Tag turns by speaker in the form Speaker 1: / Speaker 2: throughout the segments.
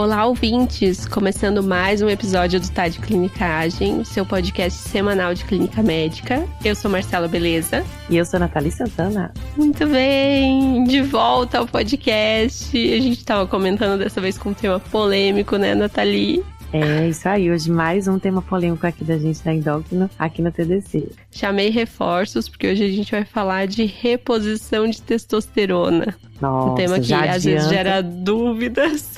Speaker 1: Olá, ouvintes! Começando mais um episódio do Tá de Clinicagem, o seu podcast semanal de clínica médica. Eu sou Marcela Beleza.
Speaker 2: E eu sou Nathalie Santana.
Speaker 1: Muito bem! De volta ao podcast. A gente estava comentando dessa vez com um tema polêmico, né, Nathalie?
Speaker 2: É, isso aí. Hoje mais um tema polêmico aqui da gente da endócrino, aqui no TDC.
Speaker 1: Chamei reforços, porque hoje a gente vai falar de reposição de testosterona.
Speaker 2: Nossa,
Speaker 1: um tema que às vezes gera dúvidas.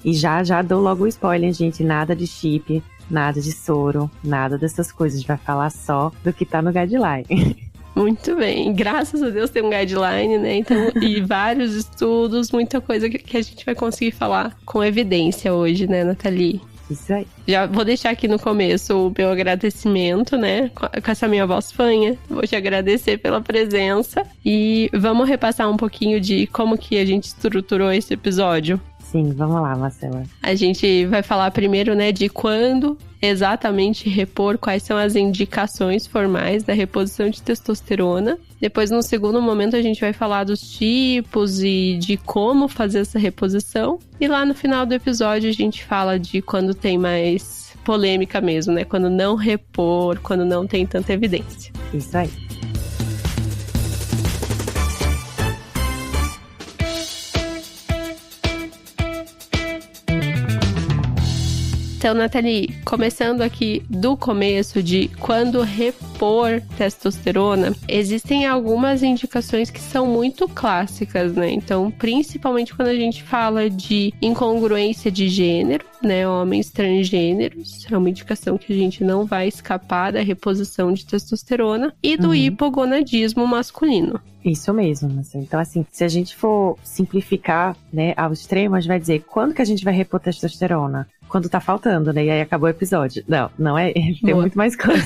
Speaker 2: E já dou logo o spoiler, gente. Nada de chip, nada de soro, nada dessas coisas. A gente vai falar só do que tá no guideline.
Speaker 1: Muito bem, graças a Deus tem um guideline, né? Então, e vários estudos, muita coisa que a gente vai conseguir falar com evidência hoje, né, Nathalie?
Speaker 2: Isso aí.
Speaker 1: Já vou deixar aqui no começo o meu agradecimento, né? Com essa minha voz fanha. Vou te agradecer pela presença. E vamos repassar um pouquinho de como que a gente estruturou esse episódio.
Speaker 2: Sim, vamos lá, Marcela.
Speaker 1: A gente vai falar primeiro, né, de quando exatamente repor, quais são as indicações formais da reposição de testosterona. Depois, no segundo momento, a gente vai falar dos tipos e de como fazer essa reposição. E lá no final do episódio, a gente fala de quando tem mais polêmica mesmo, né? Quando não repor, quando não tem tanta evidência.
Speaker 2: Isso aí.
Speaker 1: Então, Nathalie, começando aqui do começo de quando repor testosterona, existem algumas indicações que são muito clássicas, né? Então, principalmente quando a gente fala de incongruência de gênero, né? Homens transgêneros, é uma indicação que a gente não vai escapar da reposição de testosterona, e do hipogonadismo masculino.
Speaker 2: Isso mesmo, assim. Então, assim, se a gente for simplificar, né, ao extremo, a gente vai dizer, quando que a gente vai repor testosterona? Quando tá faltando, né? E aí acabou o episódio. Não é, tem muito mais coisa.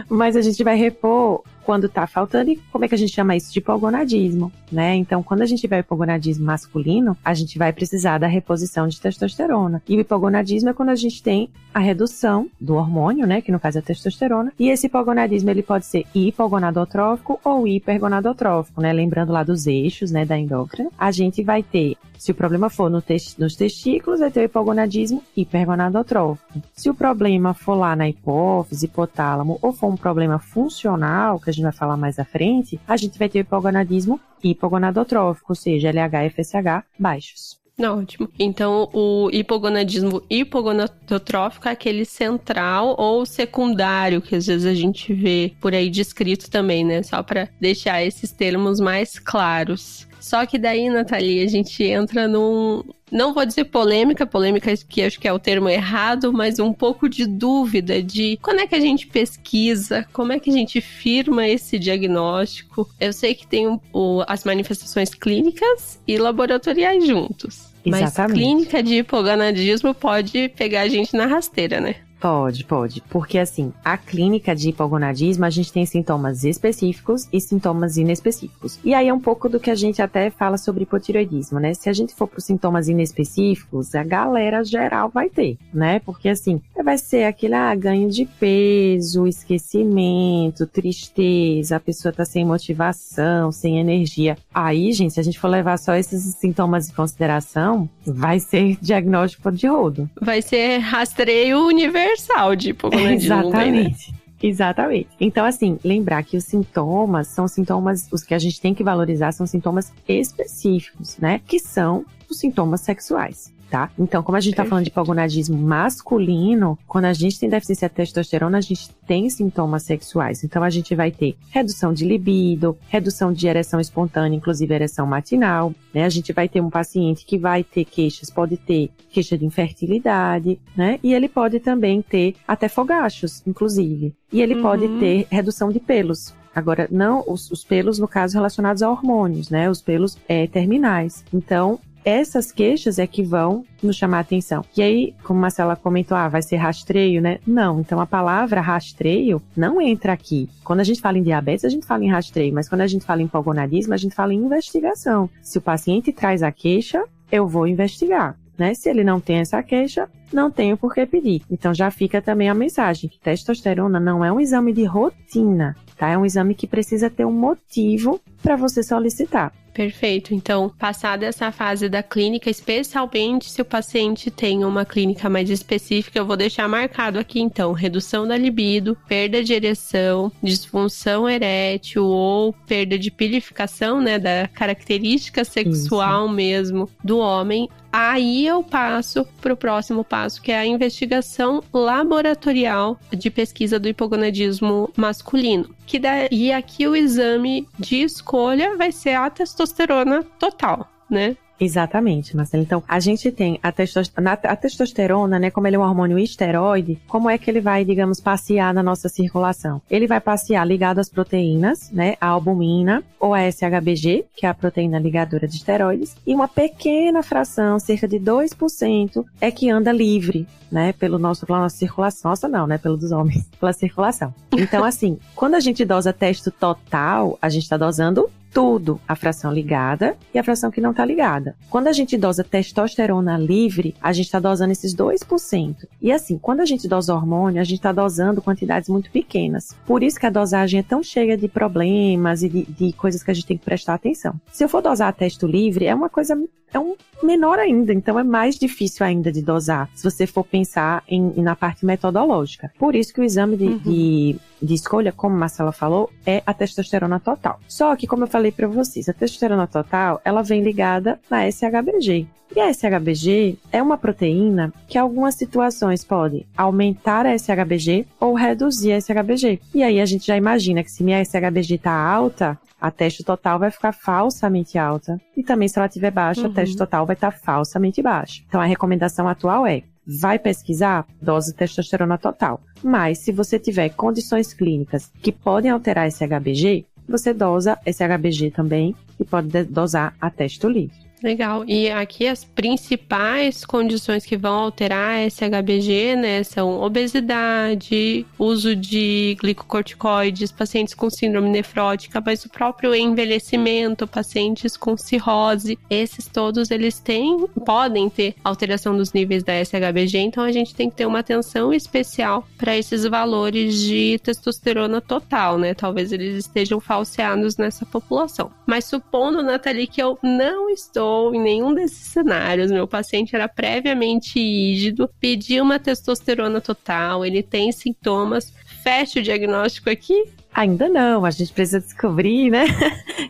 Speaker 2: Mas a gente vai repor quando tá faltando, e como é que a gente chama isso? De hipogonadismo, né? Então, quando a gente tiver hipogonadismo masculino, a gente vai precisar da reposição de testosterona. E o hipogonadismo é quando a gente tem a redução do hormônio, né? Que no caso é a testosterona. E esse hipogonadismo, ele pode ser hipogonadotrófico ou hipergonadotrófico, né? Lembrando lá dos eixos, né? Da endócrina. A gente vai ter, se o problema for nos testículos, vai ter o hipogonadismo hipergonadotrófico. Se o problema for lá na hipófise, hipotálamo, ou for um problema funcional, que a gente vai falar mais à frente, a gente vai ter o hipogonadismo hipogonadotrófico, ou seja, LH e FSH baixos.
Speaker 1: Ótimo. Então, o hipogonadismo hipogonadotrófico é aquele central ou secundário, que às vezes a gente vê por aí descrito também, né? Só para deixar esses termos mais claros. Só que daí, Nathalie, a gente entra num... Não vou dizer polêmica que acho que é o termo errado, mas um pouco de dúvida de quando é que a gente pesquisa, como é que a gente firma esse diagnóstico. Eu sei que tem as manifestações clínicas e laboratoriais juntos.
Speaker 2: Exatamente.
Speaker 1: Mas clínica de hipogonadismo pode pegar a gente na rasteira, né?
Speaker 2: Pode. Porque, assim, a clínica de hipogonadismo, a gente tem sintomas específicos e sintomas inespecíficos. E aí é um pouco do que a gente até fala sobre hipotireoidismo, né? Se a gente for para os sintomas inespecíficos, a galera geral vai ter, né? Porque, assim, vai ser aquele ganho de peso, esquecimento, tristeza, a pessoa tá sem motivação, sem energia. Aí, gente, se a gente for levar só esses sintomas em consideração, vai ser diagnóstico de rodo.
Speaker 1: Vai ser rastreio universal de hipogonadismo.
Speaker 2: Exatamente. Então, assim, lembrar que os sintomas são sintomas, os que a gente tem que valorizar são sintomas específicos, né? Que são os sintomas sexuais. Tá? Então, como a gente tá falando de hipogonadismo masculino, quando a gente tem deficiência de testosterona, a gente tem sintomas sexuais. Então, a gente vai ter redução de libido, redução de ereção espontânea, inclusive ereção matinal, né? A gente vai ter um paciente que vai ter queixas, pode ter queixa de infertilidade, né? E ele pode também ter até fogachos, inclusive. E ele pode ter redução de pelos. Agora, não os pelos, no caso, relacionados a hormônios, né? Os pelos terminais. Então, essas queixas é que vão nos chamar a atenção. E aí, como a Marcela comentou, vai ser rastreio, né? Não, então a palavra rastreio não entra aqui. Quando a gente fala em diabetes, a gente fala em rastreio, mas quando a gente fala em hipogonadismo, a gente fala em investigação. Se o paciente traz a queixa, eu vou investigar, né? Se ele não tem essa queixa, não tenho por que pedir. Então já fica também a mensagem que testosterona não é um exame de rotina, tá? É um exame que precisa ter um motivo para você solicitar.
Speaker 1: Perfeito. Então, passada essa fase da clínica, especialmente se o paciente tem uma clínica mais específica, eu vou deixar marcado aqui, então, redução da libido, perda de ereção, disfunção erétil ou perda de pilificação, né, da característica sexual mesmo do homem. Aí eu passo para o próximo passo, que é a investigação laboratorial de pesquisa do hipogonadismo masculino. Que daí aqui o exame de escolha vai ser a testosterona total, né?
Speaker 2: Exatamente, Marcelo. Então, a gente tem a testosterona, né, como ele é um hormônio esteroide, como é que ele vai, digamos, passear na nossa circulação? Ele vai passear ligado às proteínas, né, a albumina ou a SHBG, que é a proteína ligadora de esteroides, e uma pequena fração, cerca de 2%, é que anda livre, né, pela nossa circulação. Nossa não, né, pelo dos homens, pela circulação. Então, assim, quando a gente dosa testo total, a gente está dosando tudo, a fração ligada e a fração que não está ligada. Quando a gente dosa testosterona livre, a gente está dosando esses 2%. E assim, quando a gente dosa hormônio, a gente está dosando quantidades muito pequenas. Por isso que a dosagem é tão cheia de problemas e de coisas que a gente tem que prestar atenção. Se eu for dosar a testo livre, é um menor ainda, então é mais difícil ainda de dosar, se você for pensar na parte metodológica. Por isso que o exame de escolha, como a Marcela falou, é a testosterona total. Só que, como eu falei para vocês, a testosterona total, ela vem ligada na SHBG. E a SHBG é uma proteína que em algumas situações pode aumentar a SHBG ou reduzir a SHBG. E aí a gente já imagina que se minha SHBG está alta, a testo total vai ficar falsamente alta. E também se ela estiver baixa, a testo total vai estar falsamente baixa. Então a recomendação atual é: vai pesquisar? Dose testosterona total. Mas se você tiver condições clínicas que podem alterar esse SHBG, você dosa esse SHBG também e pode dosar a testo livre.
Speaker 1: Legal. E aqui as principais condições que vão alterar esse SHBG, né, são obesidade, uso de glicocorticoides, pacientes com síndrome nefrótica, mas o próprio envelhecimento, pacientes com cirrose, esses todos eles podem ter alteração dos níveis da SHBG, então a gente tem que ter uma atenção especial para esses valores de testosterona total, né? Talvez eles estejam falseados nessa população. Mas supondo, Nathalie, que eu não estou em nenhum desses cenários, meu paciente era previamente rígido, pedi uma testosterona total, ele tem sintomas, fecha o diagnóstico aqui?
Speaker 2: Ainda não, a gente precisa descobrir, né,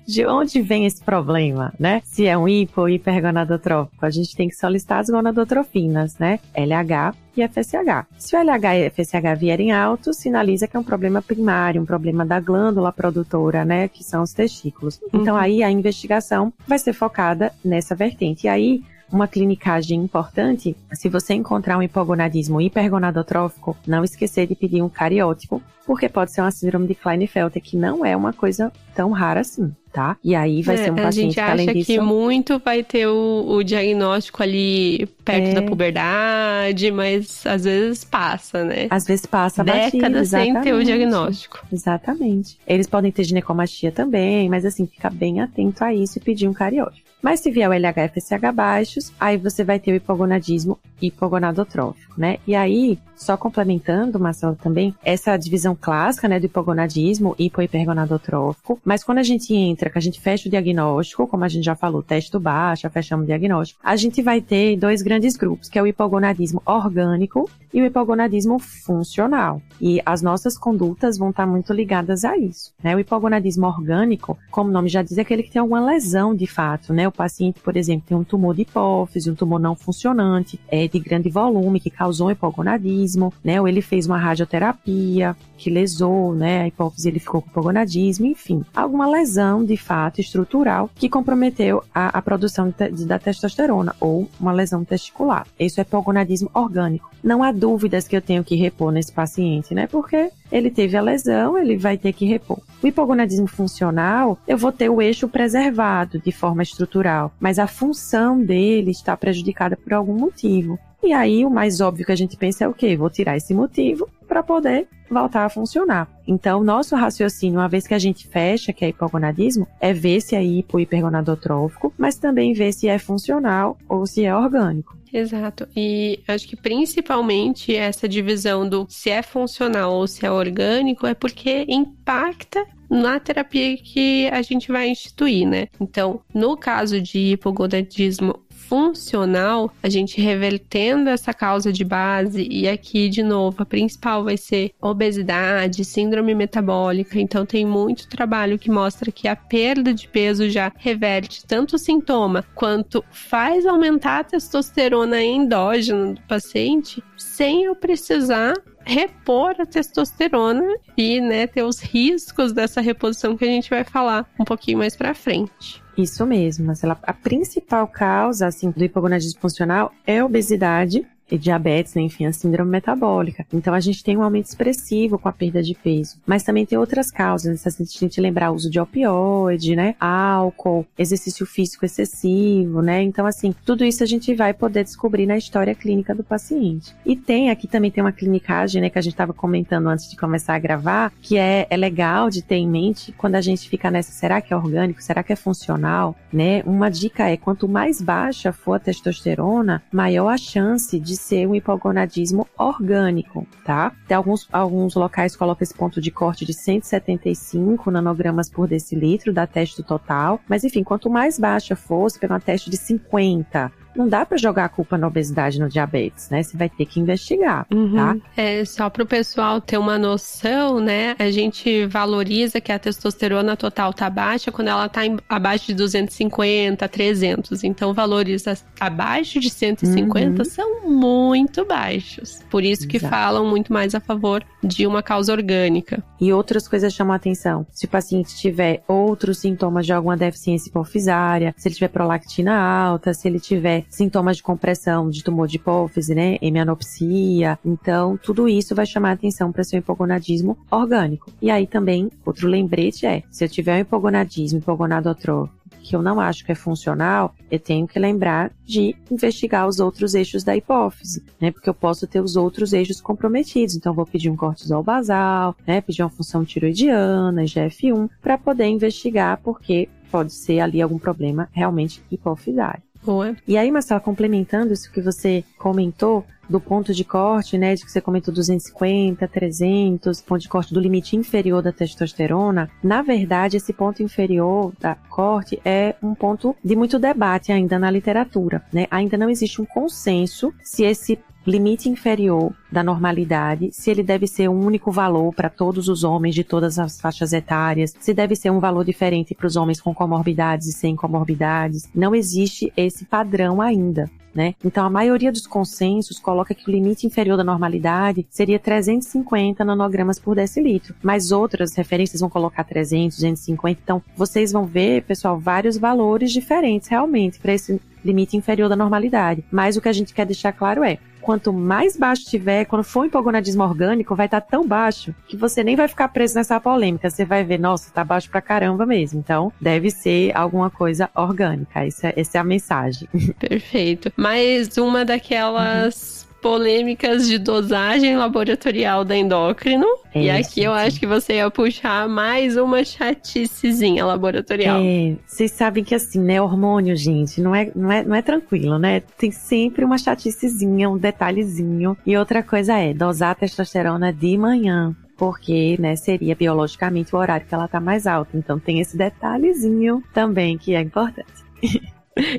Speaker 2: de onde vem esse problema, né? Se é um hipo ou hipergonadotrófico, a gente tem que solicitar as gonadotrofinas, né? LH e FSH. Se o LH e FSH vierem altos, sinaliza que é um problema primário, um problema da glândula produtora, né, que são os testículos. Então aí a investigação vai ser focada nessa vertente. E aí, uma clinicagem importante, se você encontrar um hipogonadismo hipergonadotrófico, não esquecer de pedir um cariótipo, porque pode ser uma síndrome de Klinefelter, que não é uma coisa tão rara assim, tá? E aí vai ser um paciente que, além disso...
Speaker 1: A gente acha que muito vai ter o diagnóstico ali perto da puberdade, mas às vezes passa, né?
Speaker 2: Às vezes passa batido,
Speaker 1: décadas sem ter o diagnóstico.
Speaker 2: Exatamente. Eles podem ter ginecomastia também, mas assim, fica bem atento a isso e pedir um cariótipo. Mas se vier o LH e FSH baixos, aí você vai ter o hipogonadismo hipogonadotrófico, né? E aí, só complementando, Marcelo, também, essa divisão clássica, né, do hipogonadismo hipergonadotrófico, mas quando a gente entra, que a gente fecha o diagnóstico, como a gente já falou, testo baixa, fechamos o diagnóstico, a gente vai ter dois grandes grupos, que é o hipogonadismo orgânico e o hipogonadismo funcional. E as nossas condutas vão estar muito ligadas a isso, né? O hipogonadismo orgânico, como o nome já diz, é aquele que tem alguma lesão de fato, né? O paciente, por exemplo, tem um tumor de hipófise, um tumor não funcionante, de grande volume, que causou um hipogonadismo, né? Ou ele fez uma radioterapia que lesou, né? A hipófise, ele ficou com hipogonadismo, enfim. Alguma lesão, de fato, estrutural que comprometeu a produção da testosterona ou uma lesão testicular. Isso é hipogonadismo orgânico. Não há dúvidas que eu tenho que repor nesse paciente, né? Porque ele teve a lesão, ele vai ter que repor. O hipogonadismo funcional, eu vou ter o eixo preservado de forma estrutural, mas a função dele está prejudicada por algum motivo. E aí o mais óbvio que a gente pensa é o quê? Vou tirar esse motivo para poder voltar a funcionar. Então, nosso raciocínio, uma vez que a gente fecha, que é hipogonadismo, é ver se é hipergonadotrófico, mas também ver se é funcional ou se é orgânico.
Speaker 1: Exato. E acho que principalmente essa divisão do se é funcional ou se é orgânico é porque impacta na terapia que a gente vai instituir, né? Então, no caso de hipogonadismo funcional, a gente revertendo essa causa de base, e aqui, de novo, a principal vai ser obesidade, síndrome metabólica. Então, tem muito trabalho que mostra que a perda de peso já reverte tanto o sintoma, quanto faz aumentar a testosterona endógena do paciente, sem eu precisar repor a testosterona e, né, ter os riscos dessa reposição que a gente vai falar um pouquinho mais pra frente.
Speaker 2: Isso mesmo, Marcela. A principal causa, assim, do hipogonadismo funcional é a obesidade e diabetes, né? Enfim, a síndrome metabólica. Então, a gente tem um aumento expressivo com a perda de peso. Mas também tem outras causas, né? Se a gente lembrar o uso de opioide, né? Álcool, exercício físico excessivo, né? Então, assim, tudo isso a gente vai poder descobrir na história clínica do paciente. E aqui também tem uma clinicagem, né? Que a gente estava comentando antes de começar a gravar, que é legal de ter em mente quando a gente fica nessa, será que é orgânico? Será que é funcional? Né? Uma dica é, quanto mais baixa for a testosterona, maior a chance de ser um hipogonadismo orgânico, tá? Tem alguns locais que colocam esse ponto de corte de 175 nanogramas por decilitro da testo total, mas enfim, quanto mais baixa for, se pegar uma testo de 50, não dá pra jogar a culpa na obesidade e no diabetes, né? Você vai ter que investigar, tá?
Speaker 1: Só pro pessoal ter uma noção, né? A gente valoriza que a testosterona total tá baixa quando ela tá abaixo de 250, 300. Então, valores abaixo de 150 são muito baixos. Por isso que falam muito mais a favor de uma causa orgânica.
Speaker 2: E outras coisas chamam a atenção. Se o paciente tiver outros sintomas de alguma deficiência hipofisária, se ele tiver prolactina alta, se ele tiver sintomas de compressão de tumor de hipófise, né, hemianopsia. Então, tudo isso vai chamar a atenção para ser um hipogonadismo orgânico. E aí também, outro lembrete se eu tiver um hipogonadismo, hipogonadotrófico, que eu não acho que é funcional, eu tenho que lembrar de investigar os outros eixos da hipófise, né? Porque eu posso ter os outros eixos comprometidos. Então, eu vou pedir um cortisol basal, né? Pedir uma função tiroidiana, IGF-1, para poder investigar, porque pode ser ali algum problema realmente hipofisário.
Speaker 1: Boa.
Speaker 2: E aí, Marcela, complementando isso que você comentou, do ponto de corte, né, de que você comentou 250, 300, ponto de corte do limite inferior da testosterona, na verdade, esse ponto inferior da corte é um ponto de muito debate ainda na literatura, né? Ainda não existe um consenso se esse limite inferior da normalidade, se ele deve ser um único valor para todos os homens de todas as faixas etárias, se deve ser um valor diferente para os homens com comorbidades e sem comorbidades. Não existe esse padrão ainda, né? Então, a maioria dos consensos coloca que o limite inferior da normalidade seria 350 nanogramas por decilitro, mas outras referências vão colocar 300, 250. Então, vocês vão ver, pessoal, vários valores diferentes realmente para esse limite inferior da normalidade. Mas o que a gente quer deixar claro é, quanto mais baixo tiver, quando for um hipogonadismo orgânico, vai estar tão baixo que você nem vai ficar preso nessa polêmica. Você vai ver, nossa, tá baixo pra caramba mesmo. Então, deve ser alguma coisa orgânica. Essa é a mensagem.
Speaker 1: Perfeito. Mais uma daquelas polêmicas de dosagem laboratorial da endócrino. E aqui eu acho que você ia puxar mais uma chaticezinha laboratorial.
Speaker 2: Vocês sabem que assim, né, hormônio, gente, não é tranquilo, né? Tem sempre uma chaticezinha, um detalhezinho. E outra coisa é dosar a testosterona de manhã, porque, né, seria biologicamente o horário que ela tá mais alta. Então tem esse detalhezinho também que é importante.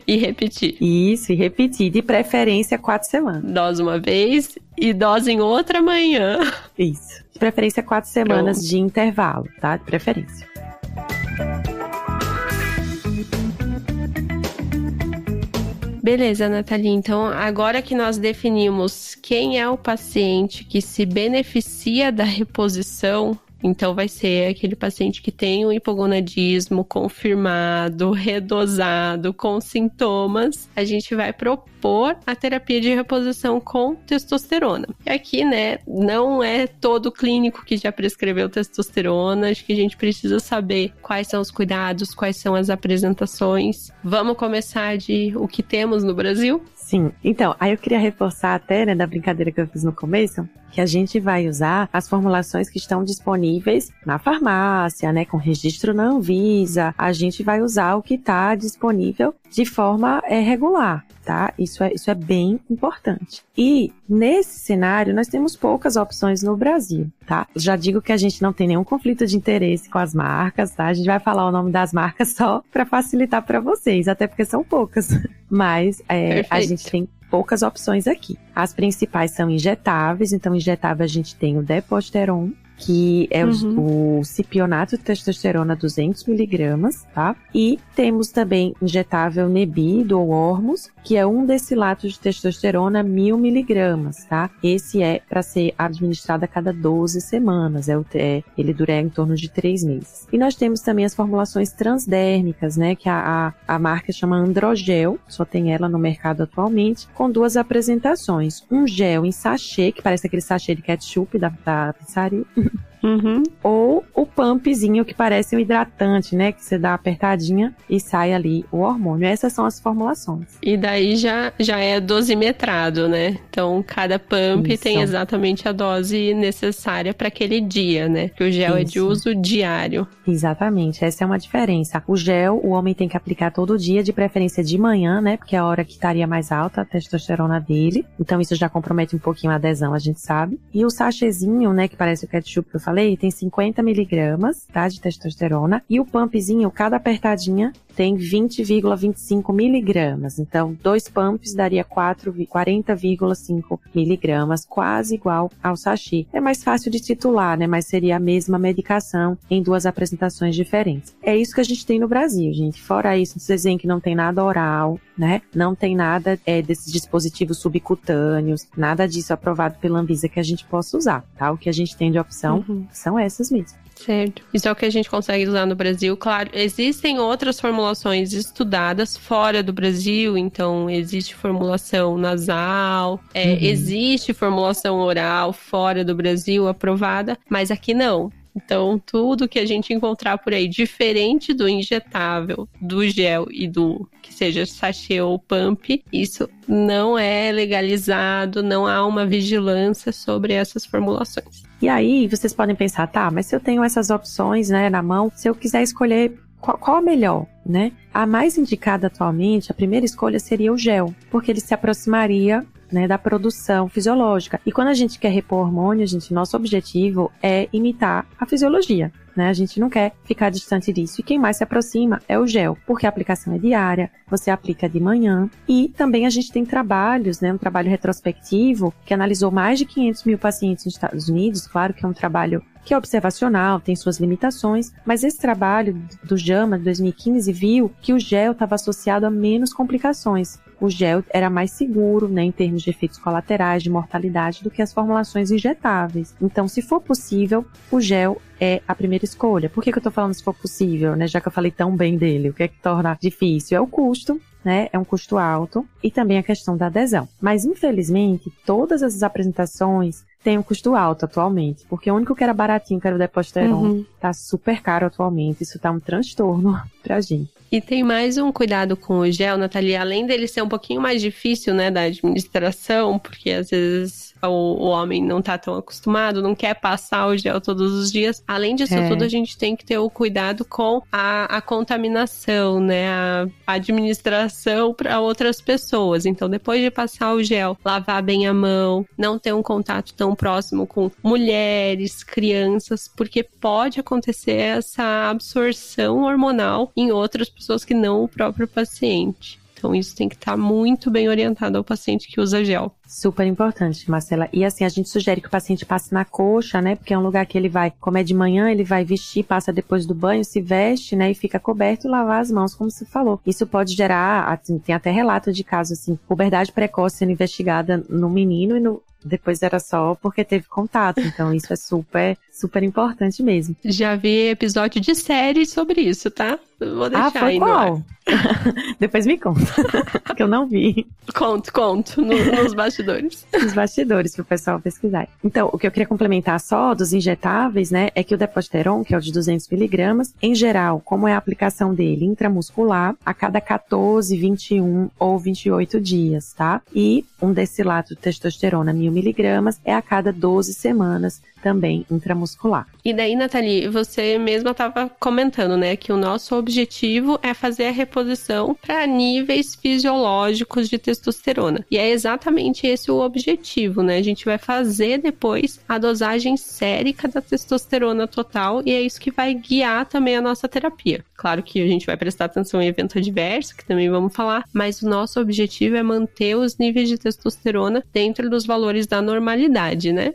Speaker 1: E repetir.
Speaker 2: Isso, e repetir. De preferência 4 semanas.
Speaker 1: Dose uma vez e dose em outra manhã.
Speaker 2: Isso. De preferência 4 semanas de intervalo, tá? De preferência.
Speaker 1: Beleza, Nathalie. Então, agora que nós definimos quem é o paciente que se beneficia da reposição, então vai ser aquele paciente que tem um hipogonadismo confirmado, redosado, com sintomas, a gente vai propor a terapia de reposição com testosterona. E aqui, né, não é todo clínico que já prescreveu testosterona, acho que a gente precisa saber quais são os cuidados, quais são as apresentações. Vamos começar de o que temos no Brasil?
Speaker 2: Sim. Então, aí eu queria reforçar até, né, da brincadeira que eu fiz no começo, que a gente vai usar as formulações que estão disponíveis na farmácia, né, com registro na Anvisa. A gente vai usar o que está disponível de forma regular, tá? Isso é bem importante. E nesse cenário, nós temos poucas opções no Brasil, tá? Já digo que a gente não tem nenhum conflito de interesse com as marcas, tá? A gente vai falar o nome das marcas só para facilitar para vocês, até porque são poucas. Mas a gente tem poucas opções aqui. As principais são injetáveis, então injetável a gente tem o Deposteron, que é o cipionato de testosterona 200mg, tá? E temos também injetável Nebido ou Ormus, que é 1 decilato de testosterona 1000mg, tá? Esse é para ser administrado a cada 12 semanas, ele dura em torno de 3 meses. E nós temos também as formulações transdérmicas, né? Que a marca chama Androgel, só tem ela no mercado atualmente, com 2 apresentações. Um gel em sachê, que parece aquele sachê de ketchup da pizzaria. Ou o pumpzinho, que parece um hidratante, né? Que você dá uma apertadinha e sai ali o hormônio. Essas são as formulações.
Speaker 1: E daí já é dosimetrado, né? Então, cada pump tem exatamente a dose necessária para aquele dia, né? Que o gel é de uso diário.
Speaker 2: Exatamente, essa é uma diferença. O gel, o homem tem que aplicar todo dia, de preferência de manhã, né? Porque é a hora que estaria mais alta a testosterona dele. Então, isso já compromete um pouquinho a adesão, a gente sabe. E o sachêzinho, né? Que parece o ketchup que eu falei, tem 50mg, tá, de testosterona. E o pumpzinho, cada apertadinha, tem 20,25mg. Então, 2 pumps daria 40,5mg, quase igual ao sachê. É mais fácil de titular, né? Mas seria a mesma medicação em 2 apresentações diferentes. É isso que a gente tem no Brasil, gente. Fora isso, vocês veem que não tem nada oral, né? Não tem nada desses dispositivos subcutâneos, nada disso aprovado pela Anvisa que a gente possa usar, tá? O que a gente tem de opção são essas mesmo.
Speaker 1: Certo. Isso é o que a gente consegue usar no Brasil. Claro, existem outras formulações estudadas fora do Brasil, então existe formulação nasal, existe formulação oral fora do Brasil aprovada, mas aqui não. Então, tudo que a gente encontrar por aí, diferente do injetável, do gel e do que seja sachê ou pump, isso não é legalizado, não há uma vigilância sobre essas formulações.
Speaker 2: E aí, vocês podem pensar, tá, mas se eu tenho essas opções, né, na mão, se eu quiser escolher qual a melhor, né? A mais indicada atualmente, a primeira escolha seria o gel, porque ele se aproximaria, né, da produção fisiológica. E quando a gente quer repor hormônio, nosso objetivo é imitar a fisiologia, né? A gente não quer ficar distante disso. E quem mais se aproxima é o gel, porque a aplicação é diária, você aplica de manhã. E também a gente tem trabalhos, né, um trabalho retrospectivo que analisou mais de 500 mil pacientes nos Estados Unidos. Claro que é um trabalho que é observacional, tem suas limitações, mas esse trabalho do JAMA de 2015 viu que o gel estava associado a menos complicações. O gel era mais seguro, né, em termos de efeitos colaterais, de mortalidade, do que as formulações injetáveis. Então, se for possível, o gel é a primeira escolha. Por que eu estou falando se for possível, né, já que eu falei tão bem dele? O que é que torna difícil? É o custo, né? É um custo alto, e também a questão da adesão. Mas, infelizmente, todas essas apresentações têm um custo alto atualmente, porque o único que era baratinho, que era o Deposteron, tá super caro atualmente. Isso tá um transtorno pra gente.
Speaker 1: E tem mais um cuidado com o gel, Nathalie, além dele ser um pouquinho mais difícil, né, da administração, porque às vezes o homem não tá tão acostumado, não quer passar o gel todos os dias. Além disso tudo, a gente tem que ter o cuidado com a contaminação, né, a administração para outras pessoas. Então, depois de passar o gel, lavar bem a mão, não ter um contato tão próximo com mulheres, crianças, porque pode acontecer essa absorção hormonal em outras pessoas que não o próprio paciente. Então, isso tem que estar muito bem orientado ao paciente que usa gel.
Speaker 2: Super importante, Marcela. E assim, a gente sugere que o paciente passe na coxa, né? Porque é um lugar que ele vai, como é de manhã, ele vai vestir, passa depois do banho, se veste, né? E fica coberto e lavar as mãos, como você falou. Isso pode gerar, assim, tem até relato de casos, assim, puberdade precoce sendo investigada no menino e depois era só porque teve contato. Então, isso é super, super importante mesmo.
Speaker 1: Já vi episódio de série sobre isso, tá? Eu vou deixar
Speaker 2: foi
Speaker 1: aí
Speaker 2: qual? Depois me conta, que eu não vi.
Speaker 1: Conto, nos bastidores.
Speaker 2: Nos bastidores, pro pessoal pesquisar. Então, o que eu queria complementar só dos injetáveis, né, é que o Deposteron, que é o de 200 miligramas, em geral, como é a aplicação dele intramuscular, a cada 14, 21 ou 28 dias, tá? E um decilato de testosterona 1000 miligramas é a cada 12 semanas, também intramuscular.
Speaker 1: E daí, Nathalie, você mesma estava comentando, né, que o nosso objetivo é fazer a reposição para níveis fisiológicos de testosterona. E é exatamente esse o objetivo, né? A gente vai fazer depois a dosagem sérica da testosterona total e é isso que vai guiar também a nossa terapia. Claro que a gente vai prestar atenção em evento adverso, que também vamos falar, mas o nosso objetivo é manter os níveis de testosterona dentro dos valores da normalidade, né?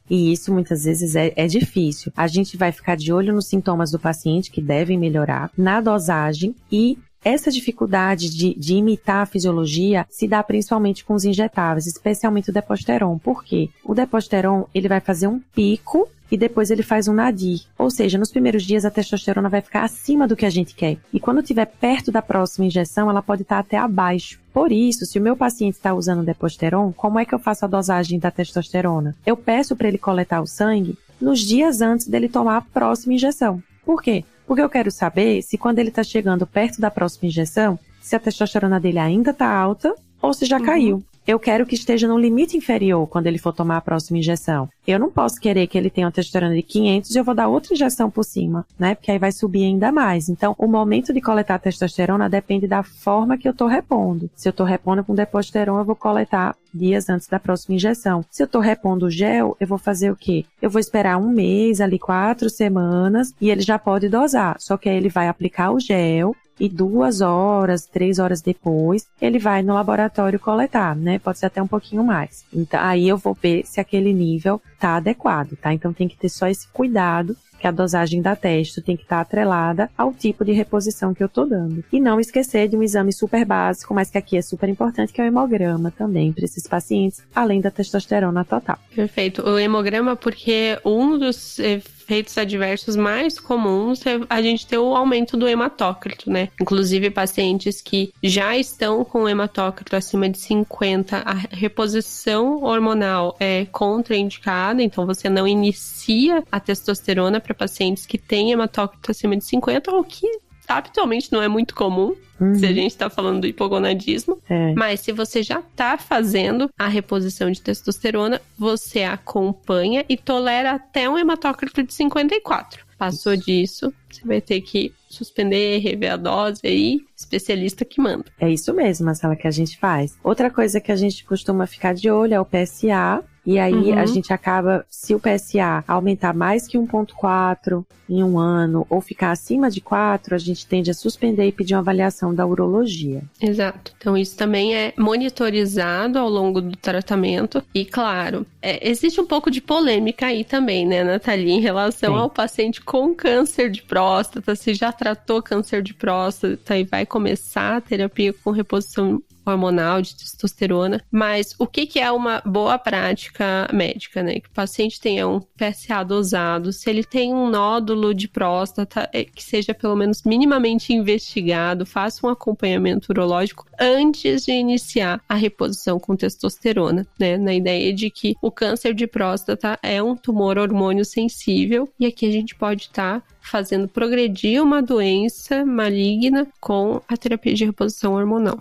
Speaker 2: E isso muitas vezes é difícil. A gente vai ficar de olho nos sintomas do paciente, que devem melhorar, na dosagem, e essa dificuldade de imitar a fisiologia se dá principalmente com os injetáveis, especialmente o Deposteron. Por quê? O Deposteron, ele vai fazer um pico e depois ele faz um nadir. Ou seja, nos primeiros dias a testosterona vai ficar acima do que a gente quer. E quando estiver perto da próxima injeção, ela pode estar até abaixo. Por isso, se o meu paciente está usando o Deposteron, como é que eu faço a dosagem da testosterona? Eu peço para ele coletar o sangue nos dias antes dele tomar a próxima injeção. Por quê? Porque eu quero saber se quando ele está chegando perto da próxima injeção, se a testosterona dele ainda está alta ou se já caiu. Eu quero que esteja no limite inferior quando ele for tomar a próxima injeção. Eu não posso querer que ele tenha uma testosterona de 500 e eu vou dar outra injeção por cima, né? Porque aí vai subir ainda mais. Então, o momento de coletar a testosterona depende da forma que eu tô repondo. Se eu tô repondo com Deposteron, eu vou coletar dias antes da próxima injeção. Se eu tô repondo o gel, eu vou fazer o quê? Eu vou esperar um mês, ali 4 semanas, e ele já pode dosar. Só que aí ele vai aplicar o gel, e 2 horas, 3 horas depois, ele vai no laboratório coletar, né? Pode ser até um pouquinho mais. Então, aí eu vou ver se aquele nível tá adequado, tá? Então tem que ter só esse cuidado, que a dosagem da testo tem que estar atrelada ao tipo de reposição que eu tô dando. E não esquecer de um exame super básico, mas que aqui é super importante, que é o hemograma também para esses pacientes, além da testosterona total.
Speaker 1: Perfeito. O hemograma, porque um dos efeitos adversos mais comuns é a gente ter o aumento do hematócrito, né? Inclusive, pacientes que já estão com o hematócrito acima de 50, a reposição hormonal é contraindicada, então você não inicia a testosterona para pacientes que têm hematócrito acima de 50, ou que habitualmente não é muito comum, se a gente está falando do hipogonadismo. Mas se você já está fazendo a reposição de testosterona, você acompanha e tolera até um hematócrito de 54. Passou disso, você vai ter que suspender, rever a dose aí, especialista que manda.
Speaker 2: É isso mesmo, Marcela, que a gente faz. Outra coisa que a gente costuma ficar de olho é o PSA. E aí a gente acaba, se o PSA aumentar mais que 1,4 em um ano ou ficar acima de 4, a gente tende a suspender e pedir uma avaliação da urologia.
Speaker 1: Exato. Então isso também é monitorizado ao longo do tratamento. E claro, existe um pouco de polêmica aí também, né, Nathalie, em relação ao paciente com câncer de próstata, se já tratou câncer de próstata e vai começar a terapia com reposição hormonal de testosterona, mas o que é uma boa prática médica, né? Que o paciente tenha um PSA dosado, se ele tem um nódulo de próstata, que seja pelo menos minimamente investigado, faça um acompanhamento urológico antes de iniciar a reposição com testosterona, né? Na ideia de que o câncer de próstata é um tumor hormônio sensível e aqui a gente pode estar fazendo progredir uma doença maligna com a terapia de reposição hormonal.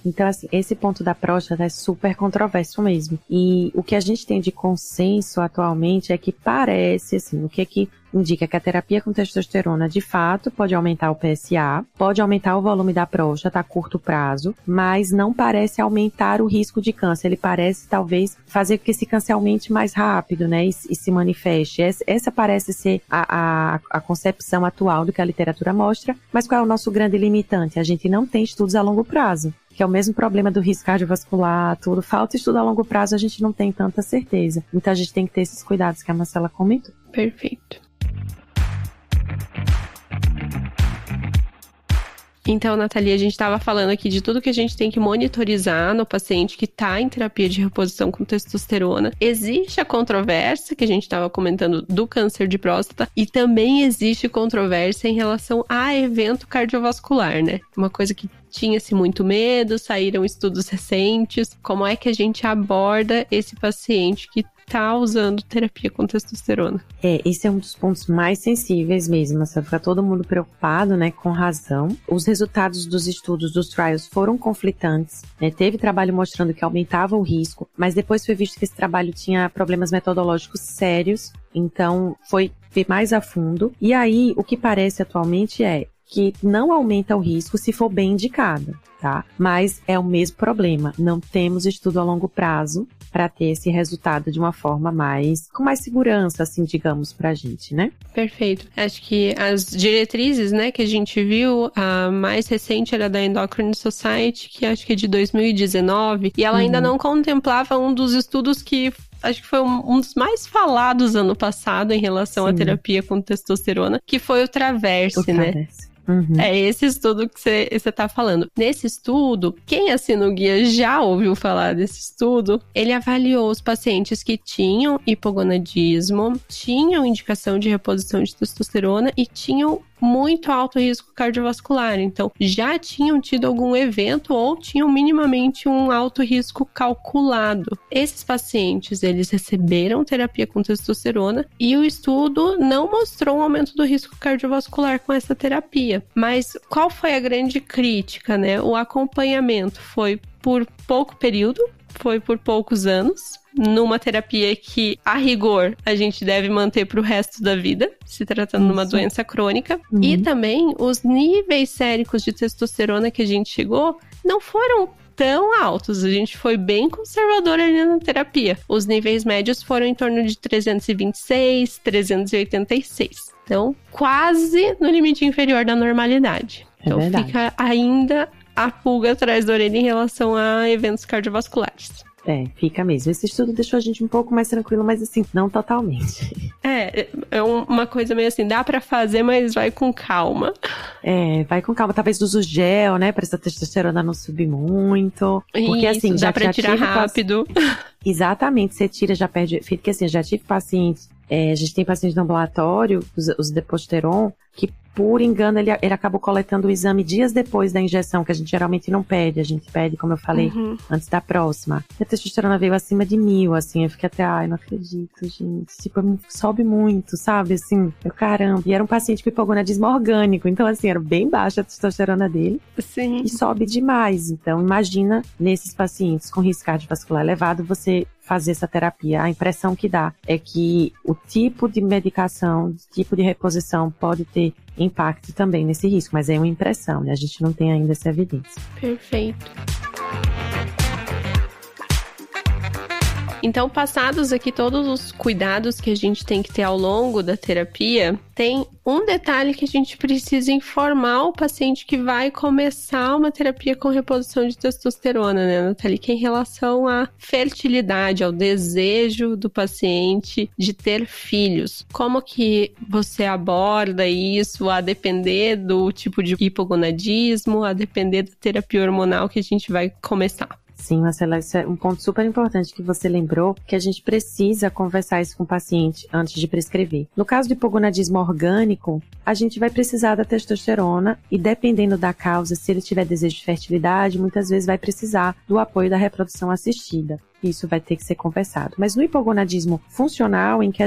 Speaker 2: Então assim, esse ponto da próstata é super controverso mesmo. E o que a gente tem de consenso atualmente é que parece, assim, o que indica que a terapia com testosterona, de fato, pode aumentar o PSA, pode aumentar o volume da próstata a curto prazo, mas não parece aumentar o risco de câncer. Ele parece, talvez, fazer com que esse câncer aumente mais rápido, né, e se manifeste. Essa parece ser a concepção atual do que a literatura mostra, mas qual é o nosso grande limitante? A gente não tem estudos a longo prazo, que é o mesmo problema do risco cardiovascular, tudo. Falta estudo a longo prazo, a gente não tem tanta certeza. Então a gente tem que ter esses cuidados que a Marcela comentou.
Speaker 1: Perfeito. Então, Nathalie, a gente estava falando aqui de tudo que a gente tem que monitorizar no paciente que está em terapia de reposição com testosterona. Existe a controvérsia que a gente estava comentando do câncer de próstata e também existe controvérsia em relação a evento cardiovascular, né? Uma coisa que tinha-se muito medo, saíram estudos recentes. Como é que a gente aborda esse paciente que tá usando terapia com testosterona?
Speaker 2: Esse é um dos pontos mais sensíveis mesmo, assim, fica todo mundo preocupado, né, com razão. Os resultados dos estudos, dos trials, foram conflitantes, né, teve trabalho mostrando que aumentava o risco, mas depois foi visto que esse trabalho tinha problemas metodológicos sérios, então foi ver mais a fundo. E aí, o que parece atualmente é que não aumenta o risco se for bem indicado, tá? Mas é o mesmo problema, não temos estudo a longo prazo para ter esse resultado de uma forma com mais segurança, assim, digamos, pra gente, né?
Speaker 1: Perfeito. Acho que as diretrizes, né, que a gente viu, a mais recente era da Endocrine Society, que acho que é de 2019, e ela ainda não contemplava um dos estudos que acho que foi um dos mais falados ano passado em relação à terapia com testosterona, que foi o Traverse, né? Uhum. É esse estudo que você tá falando. Nesse estudo, quem assina o guia já ouviu falar desse estudo. Ele avaliou os pacientes que tinham hipogonadismo, tinham indicação de reposição de testosterona e tinham muito alto risco cardiovascular. Então, já tinham tido algum evento ou tinham minimamente um alto risco calculado. Esses pacientes, eles receberam terapia com testosterona e o estudo não mostrou um aumento do risco cardiovascular com essa terapia. Mas qual foi a grande crítica, né? O acompanhamento foi por pouco período, foi por poucos anos, numa terapia que, a rigor, a gente deve manter para o resto da vida, se tratando de uma doença crônica. E também os níveis séricos de testosterona que a gente chegou não foram tão altos, a gente foi bem conservador ali na terapia. Os níveis médios foram em torno de 326, 386. Então, quase no limite inferior da normalidade. Então, fica ainda a pulga atrás da orelha em relação a eventos cardiovasculares.
Speaker 2: Fica mesmo. Esse estudo deixou a gente um pouco mais tranquilo, mas assim, não totalmente.
Speaker 1: É uma coisa meio assim, dá pra fazer, mas vai com calma.
Speaker 2: Vai com calma. Talvez usa o gel, né, pra essa testosterona não subir muito. Porque
Speaker 1: isso,
Speaker 2: assim,
Speaker 1: dá pra tirar rápido.
Speaker 2: Exatamente, você tira, já perde. Porque assim, já tive pacientes, a gente tem pacientes no ambulatório, os Deposteron, que por engano ele acabou coletando o exame dias depois da injeção, que a gente geralmente não pede, a gente pede, como eu falei, antes da próxima. E a testosterona veio acima de 1000, assim, eu fiquei até, não acredito, gente, tipo, sobe muito, sabe, assim, caramba. E era um paciente com hipogonadismo orgânico, então assim, era bem baixa a testosterona dele.
Speaker 1: Sim.
Speaker 2: E sobe demais, então imagina nesses pacientes com risco cardiovascular elevado, você fazer essa terapia. A impressão que dá é que o tipo de medicação, o tipo de reposição pode ter impacto também nesse risco, mas é uma impressão, né? A gente não tem ainda essa evidência.
Speaker 1: Perfeito. Então, passados aqui todos os cuidados que a gente tem que ter ao longo da terapia, tem um detalhe que a gente precisa informar o paciente que vai começar uma terapia com reposição de testosterona, né, Nathalie? Que é em relação à fertilidade, ao desejo do paciente de ter filhos. Como que você aborda isso, a depender do tipo de hipogonadismo, a depender da terapia hormonal que a gente vai começar?
Speaker 2: Sim, Marcela, isso é um ponto super importante que você lembrou, que a gente precisa conversar isso com o paciente antes de prescrever. No caso do hipogonadismo orgânico, a gente vai precisar da testosterona e, dependendo da causa, se ele tiver desejo de fertilidade, muitas vezes vai precisar do apoio da reprodução assistida. Isso vai ter que ser conversado. Mas no hipogonadismo funcional, em que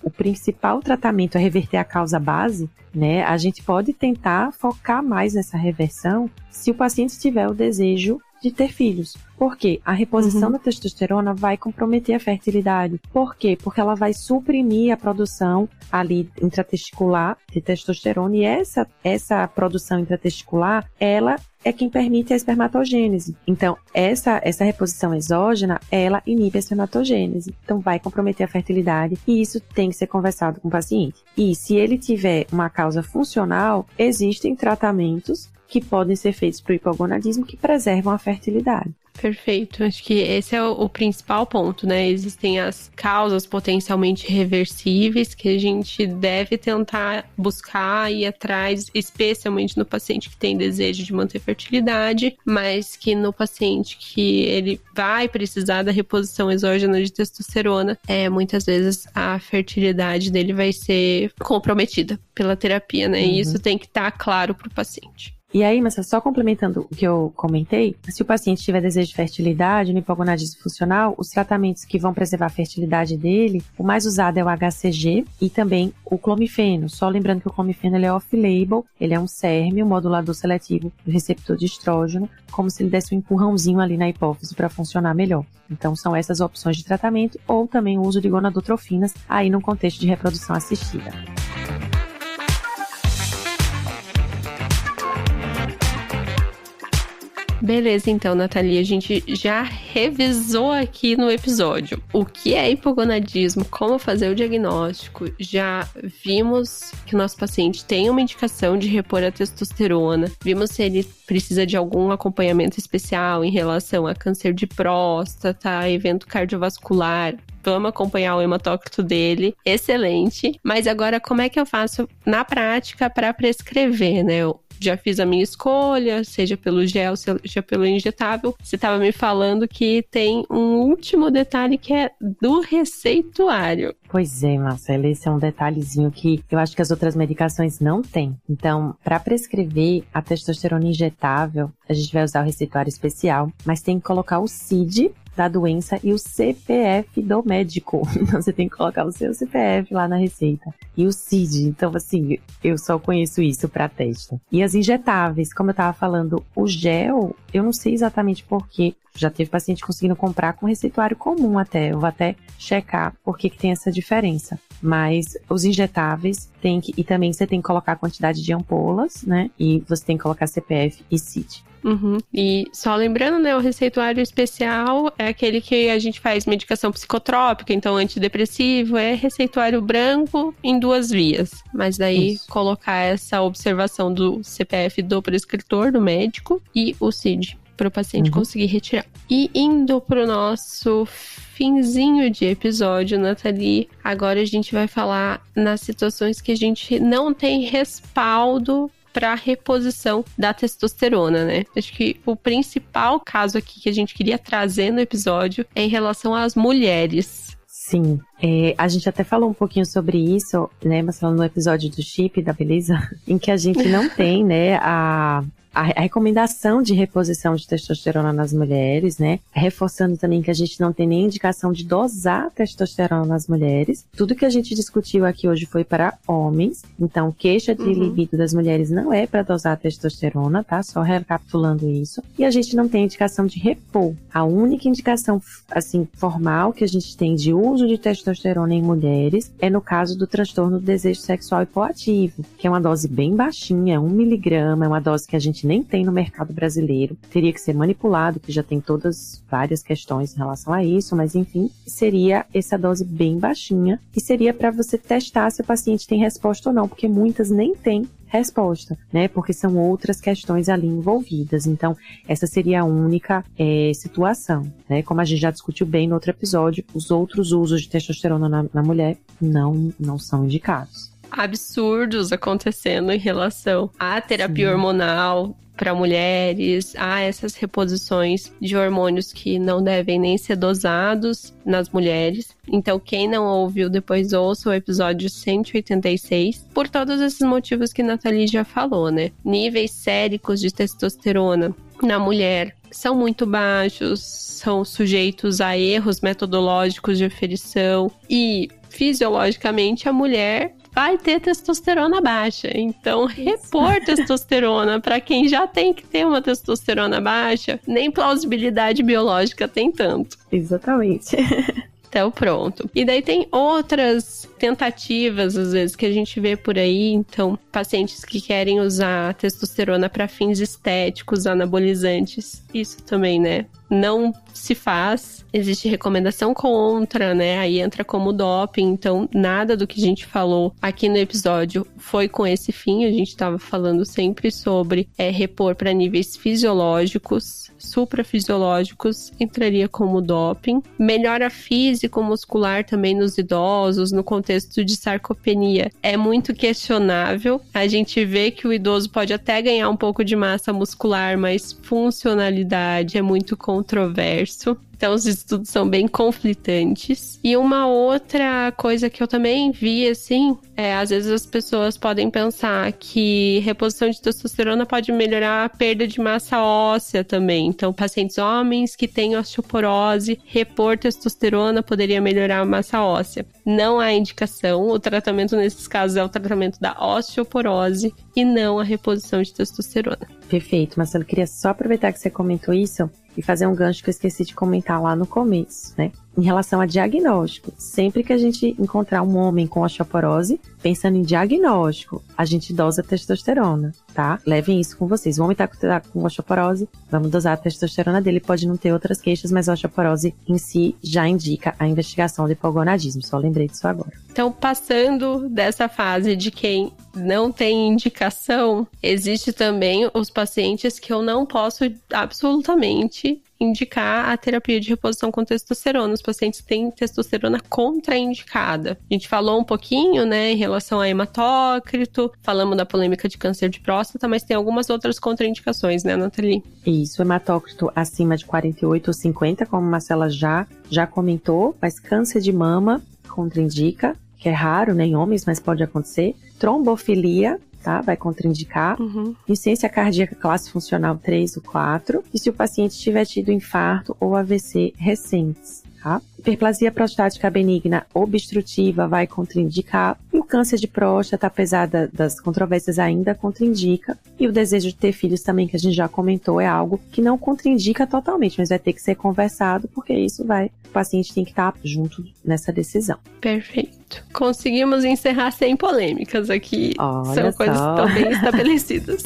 Speaker 2: o principal tratamento é reverter a causa base, né, a gente pode tentar focar mais nessa reversão se o paciente tiver o desejo de ter filhos. Por quê? A reposição da testosterona vai comprometer a fertilidade. Por quê? Porque ela vai suprimir a produção ali intratesticular de testosterona, e essa produção intratesticular, ela é quem permite a espermatogênese. Então, essa reposição exógena, ela inibe a espermatogênese. Então, vai comprometer a fertilidade, e isso tem que ser conversado com o paciente. E se ele tiver uma causa funcional, existem tratamentos que podem ser feitos para o hipogonadismo que preservam a fertilidade.
Speaker 1: Perfeito. Acho que esse é o principal ponto, né? Existem as causas potencialmente reversíveis que a gente deve tentar buscar e ir atrás, especialmente no paciente que tem desejo de manter fertilidade, mas que no paciente que ele vai precisar da reposição exógena de testosterona, muitas vezes a fertilidade dele vai ser comprometida pela terapia, né? E isso tem que estar claro para o paciente.
Speaker 2: E aí, mas só complementando o que eu comentei, se o paciente tiver desejo de fertilidade no hipogonadismo funcional, os tratamentos que vão preservar a fertilidade dele, o mais usado é o HCG e também o clomifeno. Só lembrando que o clomifeno ele é off-label, ele é um SERM, um modulador seletivo do receptor de estrógeno, como se ele desse um empurrãozinho ali na hipófise para funcionar melhor. Então, são essas opções de tratamento ou também o uso de gonadotrofinas aí no contexto de reprodução assistida.
Speaker 1: Beleza, então, Nathalie, a gente já revisou aqui no episódio o que é hipogonadismo, como fazer o diagnóstico, já vimos que o nosso paciente tem uma indicação de repor a testosterona, vimos se ele precisa de algum acompanhamento especial em relação a câncer de próstata, evento cardiovascular. Vamos acompanhar o hematócrito dele, excelente. Mas agora, como é que eu faço na prática para prescrever, né? Eu já fiz a minha escolha, seja pelo gel, seja pelo injetável. Você estava me falando que tem um último detalhe que é do receituário.
Speaker 2: Pois é, Marcela, esse é um detalhezinho que eu acho que as outras medicações não têm. Então, para prescrever a testosterona injetável, a gente vai usar o receituário especial, mas tem que colocar o CID da doença e o CPF do médico. Então, você tem que colocar o seu CPF lá na receita. E o CID. Então, assim, eu só conheço isso para testa. E as injetáveis, como eu tava falando, o gel, eu não sei exatamente por quê. Já teve paciente conseguindo comprar com receituário comum até. Eu vou até checar por que tem essa diferença. Mas os injetáveis tem que... E também você tem que colocar a quantidade de ampolas, né? E você tem que colocar CPF e CID.
Speaker 1: Uhum. E só lembrando, né, o receituário especial é aquele que a gente faz medicação psicotrópica, então antidepressivo, é receituário branco em 2 vias. Mas daí colocar essa observação do CPF do prescritor, do médico, e o CID, para o paciente conseguir retirar. E indo pro nosso finzinho de episódio, Nathalie, agora a gente vai falar nas situações que a gente não tem respaldo para reposição da testosterona, né? Acho que o principal caso aqui que a gente queria trazer no episódio é em relação às mulheres.
Speaker 2: Sim, a gente até falou um pouquinho sobre isso, né, mas falando no episódio do chip da beleza, em que a gente não tem, né, a recomendação de reposição de testosterona nas mulheres, né? Reforçando também que a gente não tem nem indicação de dosar testosterona nas mulheres. Tudo que a gente discutiu aqui hoje foi para homens. Então, queixa de libido das mulheres não é para dosar testosterona, tá? Só recapitulando isso. E a gente não tem indicação de repor. A única indicação, assim, formal que a gente tem de uso de testosterona em mulheres é no caso do transtorno do desejo sexual hipoativo, que é uma dose bem baixinha, 1 miligrama, é uma dose que a gente nem tem no mercado brasileiro, teria que ser manipulado, que já tem várias questões em relação a isso, mas enfim, seria essa dose bem baixinha e seria para você testar se o paciente tem resposta ou não, porque muitas nem têm resposta, né? Porque são outras questões ali envolvidas. Então, essa seria a única situação, né? Como a gente já discutiu bem no outro episódio, os outros usos de testosterona na mulher não são indicados.
Speaker 1: Absurdos acontecendo em relação à terapia hormonal para mulheres, a essas reposições de hormônios que não devem nem ser dosados nas mulheres. Então, quem não ouviu, depois ouça o episódio 186, por todos esses motivos que a Nathalie já falou, né? Níveis séricos de testosterona na mulher são muito baixos, são sujeitos a erros metodológicos de aferição e, fisiologicamente, a mulher vai ter testosterona baixa. Então, repor testosterona para quem já tem que ter uma testosterona baixa, nem plausibilidade biológica tem tanto.
Speaker 2: Exatamente.
Speaker 1: Então, pronto. E daí tem outras tentativas, às vezes, que a gente vê por aí. Então, pacientes que querem usar testosterona para fins estéticos, anabolizantes, isso também, né? Não se faz, existe recomendação contra, né? Aí entra como doping, então nada do que a gente falou aqui no episódio foi com esse fim. A gente estava falando sempre sobre repor para níveis fisiológicos, suprafisiológicos, entraria como doping. Melhora físico-muscular também nos idosos, no contexto de sarcopenia, é muito questionável. A gente vê que o idoso pode até ganhar um pouco de massa muscular, mas funcionalidade é muito controverso. Então, os estudos são bem conflitantes. E uma outra coisa que eu também vi, assim, às vezes as pessoas podem pensar que reposição de testosterona pode melhorar a perda de massa óssea também. Então, pacientes homens que têm osteoporose, repor testosterona poderia melhorar a massa óssea. Não há indicação. O tratamento nesses casos é o tratamento da osteoporose e não a reposição de testosterona.
Speaker 2: Perfeito, Marcelo. Queria só aproveitar que você comentou isso e fazer um gancho que eu esqueci de comentar lá no começo, né? Em relação a diagnóstico, sempre que a gente encontrar um homem com osteoporose, pensando em diagnóstico, a gente dosa testosterona, tá? Levem isso com vocês. O homem tá com osteoporose, vamos dosar a testosterona dele, pode não ter outras queixas, mas a osteoporose em si já indica a investigação do hipogonadismo. Só lembrei disso agora.
Speaker 1: Então, passando dessa fase de quem não tem indicação, existe também os pacientes que eu não posso absolutamente indicar a terapia de reposição com testosterona. Os pacientes têm testosterona contraindicada. A gente falou um pouquinho, né, em relação a hematócrito, falamos da polêmica de câncer de próstata, mas tem algumas outras contraindicações, né, Nathalie?
Speaker 2: Isso, hematócrito acima de 48 ou 50, como a Marcela já comentou, mas câncer de mama contraindica, que é raro, né, em homens, mas pode acontecer. Trombofilia, tá? Vai contraindicar. Insuficiência cardíaca classe funcional 3 ou 4. E se o paciente tiver tido infarto ou AVC recentes, tá? Hiperplasia prostática benigna obstrutiva vai contraindicar. E o câncer de próstata, apesar das controvérsias, ainda contraindica. E o desejo de ter filhos também, que a gente já comentou, é algo que não contraindica totalmente, mas vai ter que ser conversado, porque isso o paciente tem que estar junto nessa decisão.
Speaker 1: Perfeito. Conseguimos encerrar sem polêmicas aqui.
Speaker 2: Olha
Speaker 1: São coisas que estão bem estabelecidas.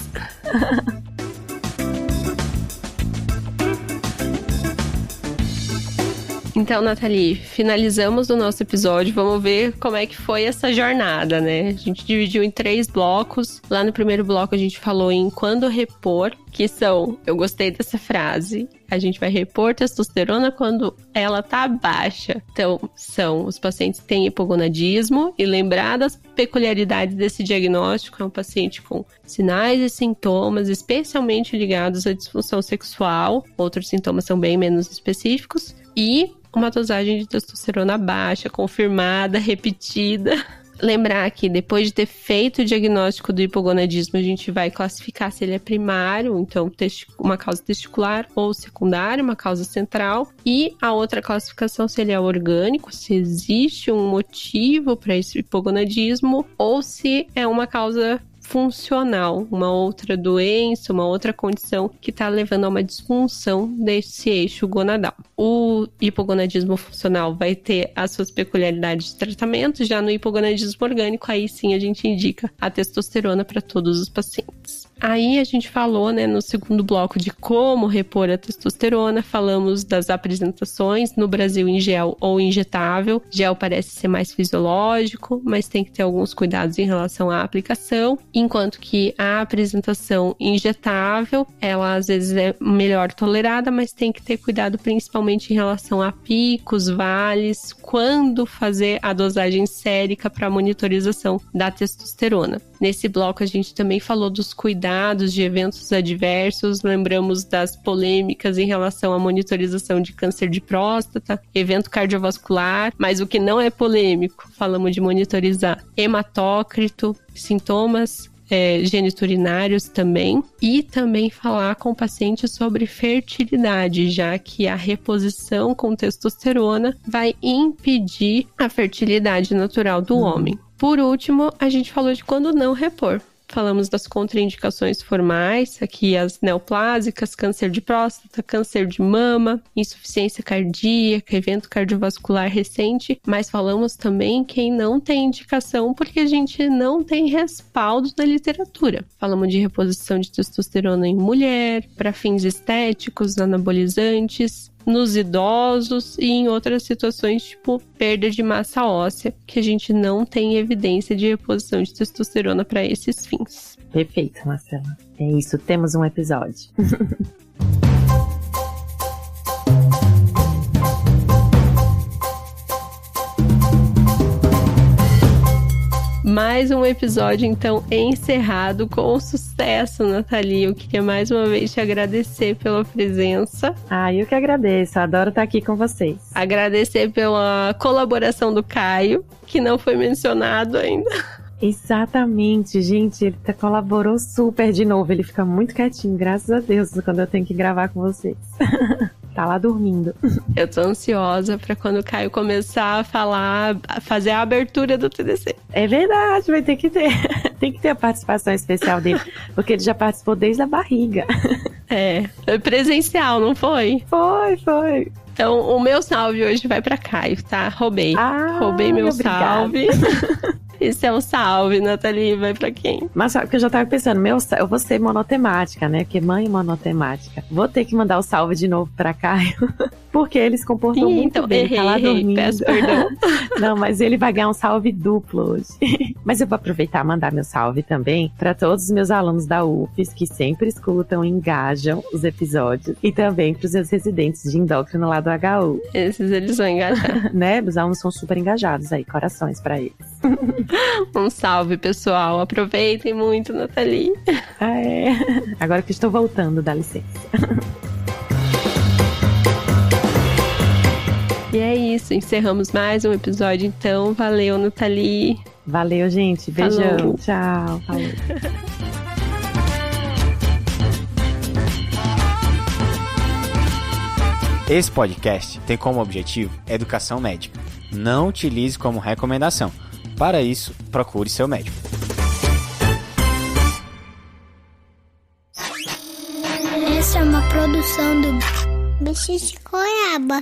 Speaker 1: Então, Nathalie, finalizamos o nosso episódio. Vamos ver como é que foi essa jornada, né? A gente dividiu em 3 blocos. Lá no primeiro bloco a gente falou em quando repor, que são, eu gostei dessa frase, a gente vai repor testosterona quando ela tá baixa. Então, são os pacientes que têm hipogonadismo, e lembrar das peculiaridades desse diagnóstico, é um paciente com sinais e sintomas especialmente ligados à disfunção sexual, outros sintomas são bem menos específicos, e uma dosagem de testosterona baixa, confirmada, repetida. Lembrar que depois de ter feito o diagnóstico do hipogonadismo, a gente vai classificar se ele é primário, então uma causa testicular, ou secundário, uma causa central. E a outra classificação se ele é orgânico, se existe um motivo para esse hipogonadismo, ou se é uma causa funcional, uma outra doença, uma outra condição que está levando a uma disfunção desse eixo gonadal. O hipogonadismo funcional vai ter as suas peculiaridades de tratamento, já no hipogonadismo orgânico, aí sim a gente indica a testosterona para todos os pacientes. Aí a gente falou, né, no segundo bloco de como repor a testosterona, falamos das apresentações no Brasil em gel ou injetável. Gel parece ser mais fisiológico, mas tem que ter alguns cuidados em relação à aplicação, enquanto que a apresentação injetável, ela às vezes é melhor tolerada, mas tem que ter cuidado principalmente em relação a picos, vales, quando fazer a dosagem sérica para monitorização da testosterona. Nesse bloco a gente também falou dos cuidados de eventos adversos, lembramos das polêmicas em relação à monitorização de câncer de próstata, evento cardiovascular, mas o que não é polêmico, falamos de monitorizar hematócrito, sintomas geniturinários também, e também falar com o paciente sobre fertilidade, já que a reposição com testosterona vai impedir a fertilidade natural do homem. Por último, a gente falou de quando não repor. falamos das contraindicações formais, aqui as neoplásicas, câncer de próstata, câncer de mama, insuficiência cardíaca, evento cardiovascular recente, mas falamos também quem não tem indicação porque a gente não tem respaldo na literatura. Falamos de reposição de testosterona em mulher, para fins estéticos, anabolizantes, nos idosos e em outras situações, tipo perda de massa óssea, que a gente não tem evidência de reposição de testosterona para esses fins.
Speaker 2: Perfeito, Marcela. É isso, temos um episódio.
Speaker 1: Mais um episódio, então, encerrado com sucesso, Nathalie. Eu queria mais uma vez te agradecer pela presença.
Speaker 2: Eu que agradeço. Adoro estar aqui com vocês.
Speaker 1: Agradecer pela colaboração do Caio, que não foi mencionado ainda.
Speaker 2: Exatamente, gente. Ele colaborou super de novo. Ele fica muito quietinho, graças a Deus, quando eu tenho que gravar com vocês. Tá lá dormindo.
Speaker 1: Eu tô ansiosa pra quando o Caio começar a falar, a fazer a abertura do TDC.
Speaker 2: É verdade, vai ter que ter. Tem que ter a participação especial dele, porque ele já participou desde a barriga.
Speaker 1: Foi presencial, não foi?
Speaker 2: Foi.
Speaker 1: Então, o meu salve hoje vai pra Caio, tá? Roubei meu
Speaker 2: obrigada.
Speaker 1: salve. Esse é o salve, Nathalie, vai pra quem?
Speaker 2: Mas sabe que eu já tava pensando, eu vou ser monotemática, né? Porque mãe monotemática. Vou ter que mandar o salve de novo pra Caio, porque ele se comportou muito bem. Tá lá dormindo.
Speaker 1: Peço perdão.
Speaker 2: Não, mas ele vai ganhar um salve duplo hoje. Mas eu vou aproveitar e mandar meu salve também pra todos os meus alunos da UFES que sempre escutam e engajam os episódios. E também pros meus residentes de endócrino lá do HU.
Speaker 1: Esses eles vão engajar.
Speaker 2: Né? Os alunos são super engajados aí, corações pra eles.
Speaker 1: Um salve, pessoal. Aproveitem muito, Nathalie.
Speaker 2: Agora que estou voltando, dá licença.
Speaker 1: E é isso, encerramos mais um episódio, então. Valeu, Nathalie.
Speaker 2: Valeu, gente. Beijão.
Speaker 1: Falou.
Speaker 2: Tchau. Falou.
Speaker 3: Esse podcast tem como objetivo educação médica. Não utilize como recomendação. Para isso, procure seu médico.
Speaker 4: Essa é uma produção do Bicho de Goiaba.